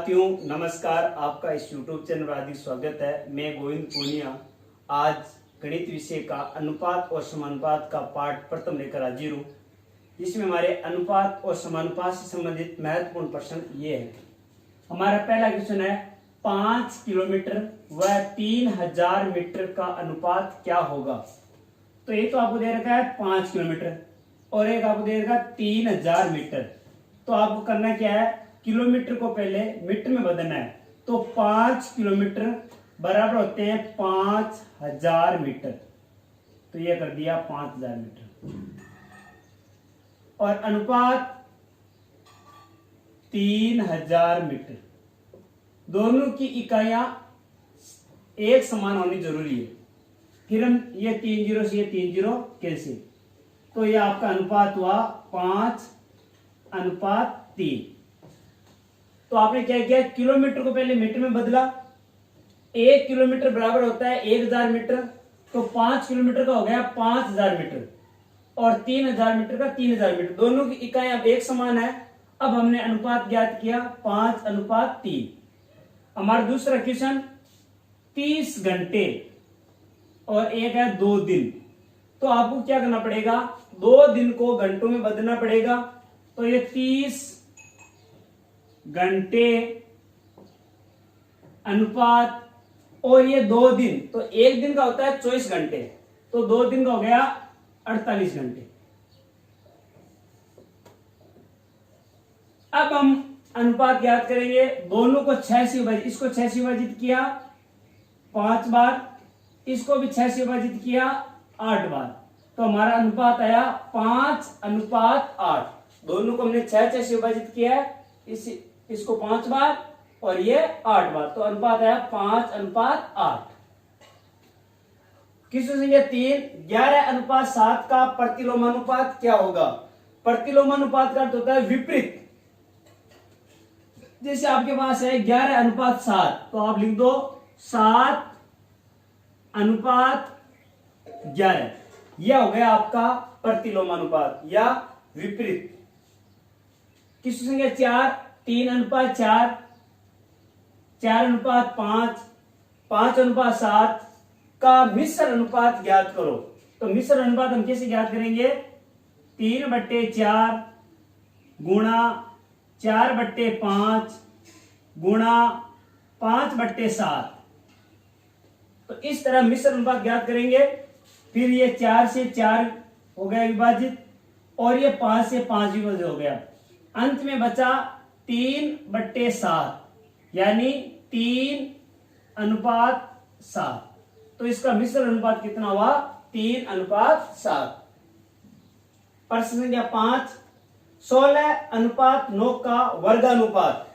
साथियों नमस्कार, आपका इस YouTube चैनल पर हार्दिक स्वागत है। मैं गोविंद पूनिया आज गणित विषय का अनुपात और समानुपात का पाठ प्रथम लेकर हाजिर हूँ। इसमें हमारे अनुपात और समानुपात से संबंधित महत्वपूर्ण प्रश्न ये है। हमारा पहला क्वेश्चन है 5 किलोमीटर व 3000 मीटर का अनुपात क्या होगा। तो एक तो आपको दे रखा है 5 किलोमीटर और एक आपको दे रखा है 3000 मीटर। तो आपको करना क्या है, किलोमीटर को पहले मीटर में बदलना है। तो 5 किलोमीटर बराबर होते हैं 5000 मीटर। तो ये कर दिया 5000 मीटर और अनुपात 3000 मीटर। दोनों की इकाइयां एक समान होनी जरूरी है। फिर हम ये 3 जीरो से ये 3 जीरो कैंसिल, तो ये आपका अनुपात हुआ 5:3। तो आपने क्या किया, किलोमीटर को पहले मीटर में बदला। 1 किलोमीटर बराबर होता है 1000 मीटर, तो 5 किलोमीटर का हो गया 5000 मीटर और 3000 मीटर का 3000 मीटर। दोनों की इकाइयां अब एक समान है। अब हमने अनुपात ज्ञात किया 5:3। हमारा दूसरा क्वेश्चन 30 घंटे और एक है 2 दिन। तो आपको क्या करना पड़ेगा, 2 दिन को घंटों में बदलना पड़ेगा। तो ये 30 घंटे अनुपात और ये 2 दिन, तो एक दिन का होता है 24 घंटे, तो 2 दिन का हो गया 48 घंटे। अब हम अनुपात ज्ञात करेंगे। दोनों को 6 से विभाजित, इसको 6 से विभाजित किया 5 बार, इसको भी 6 से विभाजित किया 8 बार। तो हमारा अनुपात आया 5:8। दोनों को हमने 6 से विभाजित किया है, इसको 5 बार और ये 8 बार। तो अनुपात आया 5:8। क्वेश्चन संख्या 3 11:7 का प्रतिलोमानुपात क्या होगा। प्रतिलोमानुपात का अर्थ होता है विपरीत। जैसे आपके पास है 11:7, तो आप लिख दो 7:11। यह हो गया आपका प्रतिलोमानुपात या विपरीत। क्वेश्चन संख्या 4 3:4, 4:5, 5:7 का मिश्र अनुपात ज्ञात करो। तो मिश्र अनुपात हम कैसे ज्ञात करेंगे, 3/4 गुणा 4/5 गुणा 5/7। तो इस तरह मिश्र अनुपात ज्ञात करेंगे। फिर ये 4 से 4 हो गया विभाजित और ये 5 से 5 विभाजित हो गया। अंत में बचा 3/7 यानी 3:7। तो इसका मिश्र अनुपात कितना हुआ, 3:7। प्रश्न संख्या 5 16:9 का वर्गानुपात।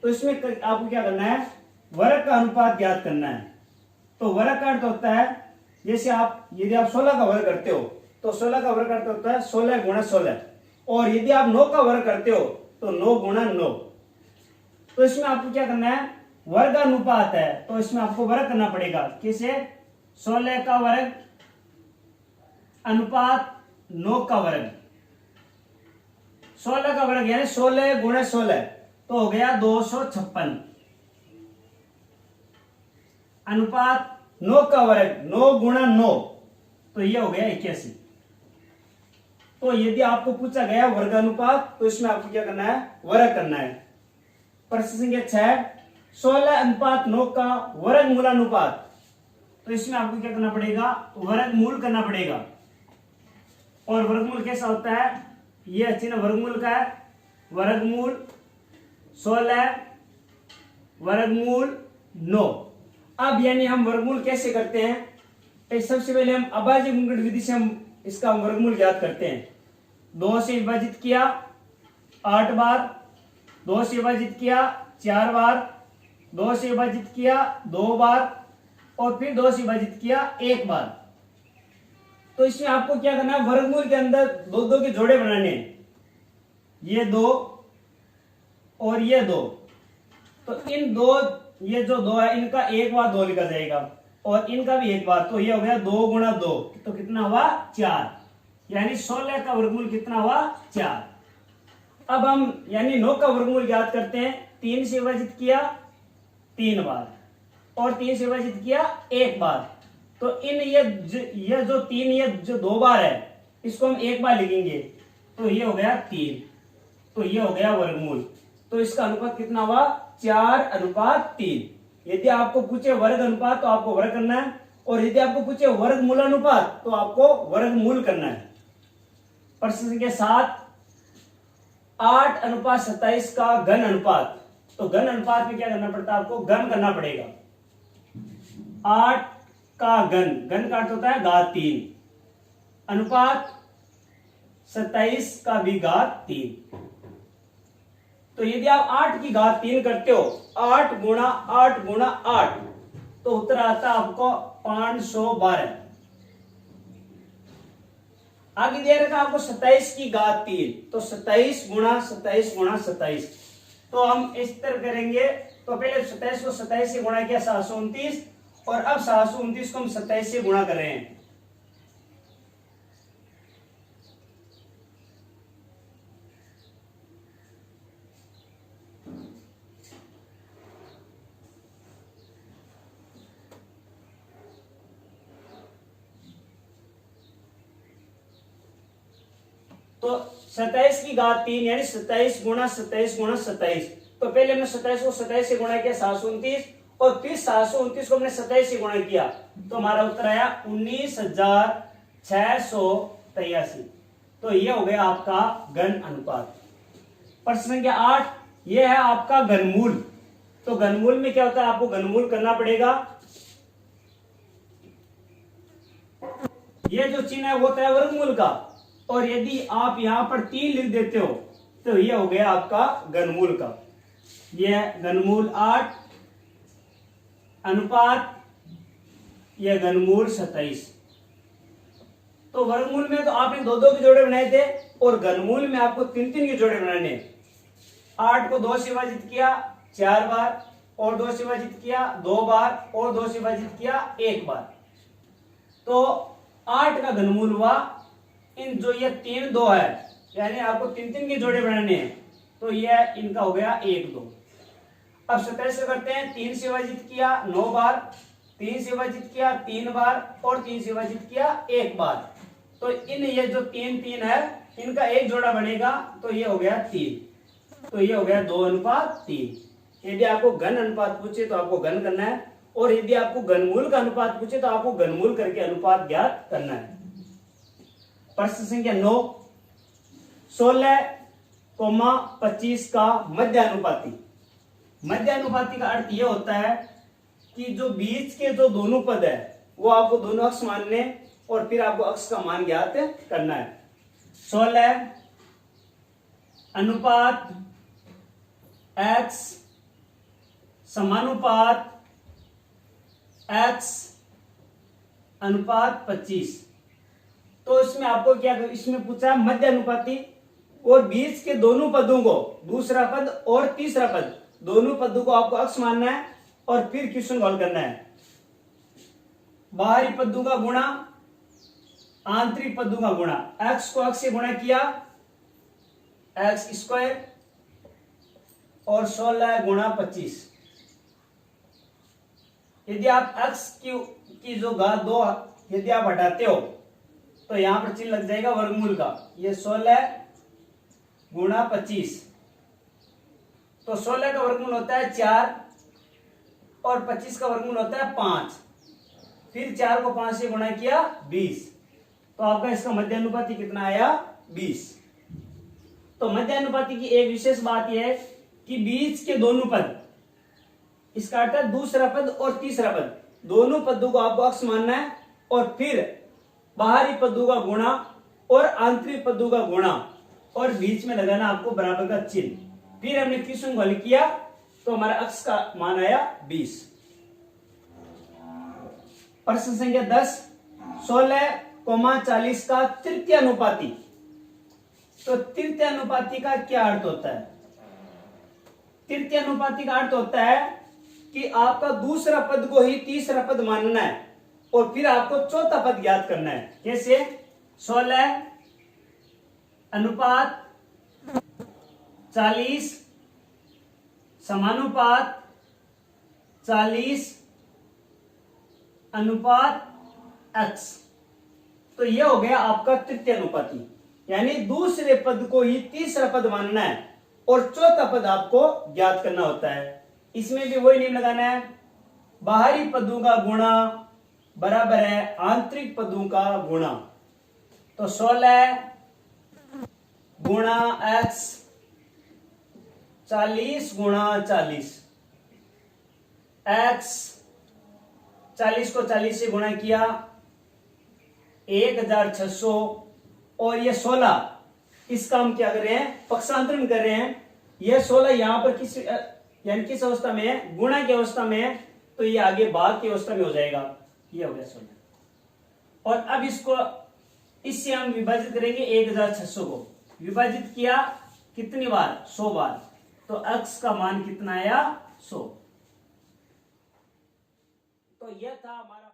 तो इसमें आपको क्या करना है, वर्ग का अनुपात ज्ञात करना है। तो वर्ग का अर्थ होता है, जैसे यदि आप 16 का वर्ग करते हो तो 16 का वर्ग अर्थ होता है 16 गुणा 16, और यदि आप 9 का वर्ग करते हो तो 9 गुणा 9। तो इसमें आपको क्या करना है, वर्गानुपात है, तो इसमें आपको वर्ग करना पड़ेगा। किसे, 16 का वर्ग अनुपात 9 का वर्ग। 16 का वर्ग यानी 16 गुणा 16, तो हो गया 256 अनुपात 9 का वर्ग 9 गुणा 9, तो यह हो गया 81। तो यदि आपको पूछा गया वर्गानुपात, तो इसमें आपको क्या करना है, वर्ग करना है। प्रश्न संख्या 6 16:9 का वर्गमूलानुपात। तो इसमें आपको क्या करना पड़ेगा, वर्गमूल करना पड़ेगा। और वर्गमूल कैसा होता है, यह चिन्ह वर्गमूल का है। वर्गमूल 16 वर्गमूल 9। अब यानी हम वर्गमूल कैसे करते हैं, तो सबसे पहले हम अभाज्य गुणन विधि से हम इसका वर्गमूल ज्ञात करते हैं। 2 से विभाजित किया 8 बार, 2 से विभाजित किया 4 बार, 2 से विभाजित किया 2 बार और फिर 2 से विभाजित किया 1 बार। तो इसमें आपको क्या करना है, वर्गमूल के अंदर 2 के जोड़े बनाने हैं। ये 2 और ये 2, तो इन 2, ये जो 2 है इनका 1 बार 2 लिखा जाएगा और इनका भी 1 बार। तो ये हो गया 2 गुणा 2, तो कितना हुआ 4, यानी 16 का वर्गमूल कितना हुआ 4। अब हम यानी 9 का वर्गमूल ज्ञात करते हैं। 3 से विभाजित किया 3 बार और 3 से विभाजित किया 1 बार, तो इन ये जो 3 ये जो 2 बार है इसको हम 1 बार लिखेंगे, तो ये हो गया 3, तो ये हो गया वर्गमूल। तो इसका अनुपात कितना हुआ 4:3। यदि आपको पूछे वर्ग अनुपात तो आपको वर्ग करना है, और यदि आपको पूछे वर्गमूल अनुपात तो आपको वर्गमूल करना है। प्रश्न संख्या 7, 8:27 का घन अनुपात। तो घन अनुपात में क्या करना पड़ता है, आपको घन करना पड़ेगा। 8 का घन का अर्थ होता है घात 3, अनुपात 27 का भी घात 3। तो यदि आप 8 की घात 3 करते हो, 8 गुणा 8 गुणा 8, तो उत्तर आता है आपको 512। आगे दे रखा आपको 27 की घात 3, तो 27 गुणा 27 गुणा 27। तो हम इस तरह करेंगे, तो पहले 27 को 27 से गुणा किया 729, और अब 729 को हम 27 से गुणा कर रहे हैं। तो 27 की घात 3 यानी 27 गुणा 27 गुणा 27। तो पहले हमने 27 को 27 से गुणा किया 729, और फिर 729 को हमने 27 से गुणा किया, तो हमारा उत्तर आया 19,683। तो ये हो गया आपका घन अनुपात। प्रश्न संख्या 8, ये है आपका घनमूल। तो घनमूल में क्या होता है, आपको घनमूल करना पड़ेगा। ये जो चिन्ह है वो होता है वर्गमूल का, और यदि आप यहां पर 3 लिख देते हो तो ये हो गया आपका घनमूल का। यह घनमूल 8 अनुपात यह घनमूल 27। तो वर्गमूल में तो आपने 2-2 के जोड़े बनाए थे, और घनमूल में आपको 3-3 के जोड़े बनाने। 8 को 2 से विभाजित किया 4 बार, और 2 से विभाजित किया 2 बार, और 2 से विभाजित किया 1 बार। तो 8 का घनमूल हुआ इन जो ये 3 2 है, यानी आपको 3-3 के जोड़े बनाने हैं, तो यह इनका हो गया 1 2। अब 27 से करते हैं, 3 से विभाजित किया 9 बार, 3 से विभाजित किया 3 बार, और 3 से विभाजित किया 1 बार। तो इन ये जो 3-3 है इनका एक जोड़ा बनेगा, तो ये हो गया 3, तो ये हो गया 2:3। यदि आपको घन अनुपात पूछे तो आपको घन करना है, और यदि आपको घनमूल का अनुपात पूछे तो आपको घनमूल करके अनुपात ज्ञात करना है। प्रश्न संख्या 9, 16,25 का मध्यानुपाती। मध्यानुपाती का अर्थ यह होता है कि जो बीच के जो दोनों पद है वो आपको दोनों अक्ष मानने, और फिर आपको अक्ष का मान ज्ञात करना है। 16 अनुपात x समानुपात x अनुपात 25। तो इसमें आपको क्या, इसमें पूछा मध्य अनुपाती, और बीच के दोनों पदों को, दूसरा पद और तीसरा पद, दोनों पदों को आपको अक्ष मानना है, और फिर क्वेश्चन हल करना है। बाहरी पदों का गुणा, आंतरिक पदों का गुणा। x को अक्ष से गुणा किया x², और 16 गुणा 25। यदि आप x की जो घात 2 यदि आप हटाते हो तो यहां पर चिन्ह लग जाएगा वर्गमूल का। ये 16 गुणा 25, तो 16 का वर्गमूल होता है 4, और 25 का वर्गमूल होता है 5। फिर 4 को 5 से गुणा किया 20, तो आपका इसका मध्यानुपाती कितना आया 20। तो मध्यानुपाती की एक विशेष बात यह है कि बीच के दोनों पद, इसका अर्थ है दूसरा पद और तीसरा पद, दोनों पदों को आपको अक्ष मानना है, और फिर बाहरी पदों का गुणा और आंतरिक पदों का गुणा, और बीच में लगाना आपको बराबर का चिन्ह। फिर हमने क्वेश्चन को हल किया तो हमारा अक्ष का मान आया 20। प्रश्न संख्या 10, 16,40 का तृतीय अनुपाती। तो तृतीय अनुपाती का क्या अर्थ होता है? तृतीय अनुपाती का अर्थ होता है कि आपका दूसरा पद को ही तीसरा पद मानना है, और फिर आपको चौथा पद ज्ञात करना है। कैसे? 16 अनुपात 40 समानुपात 40:x। तो ये हो गया आपका तृतीय अनुपाती, यानी दूसरे पद को ही तीसरा पद मानना है और चौथा पद आपको ज्ञात करना होता है। इसमें भी वही नियम लगाना है, बाहरी पदों का गुणा बराबर है आंतरिक पदों का गुणा। तो 16 गुणा x 40 गुणा 40, x 40 को 40 से गुणा किया 1600, और ये 16 इसका हम क्या कर रहे हैं, पक्षांतरण कर रहे हैं। ये 16 यहां पर किस यानी किस अवस्था में है, गुणा की अवस्था में है, तो ये आगे भाग की अवस्था में हो जाएगा। ये हो गया 16। और अब इसको इससे हम विभाजित करेंगे 1600 को, विभाजित किया कितनी बार, 100 बार, तो x का मान कितना आया, 100। तो यह था हमारा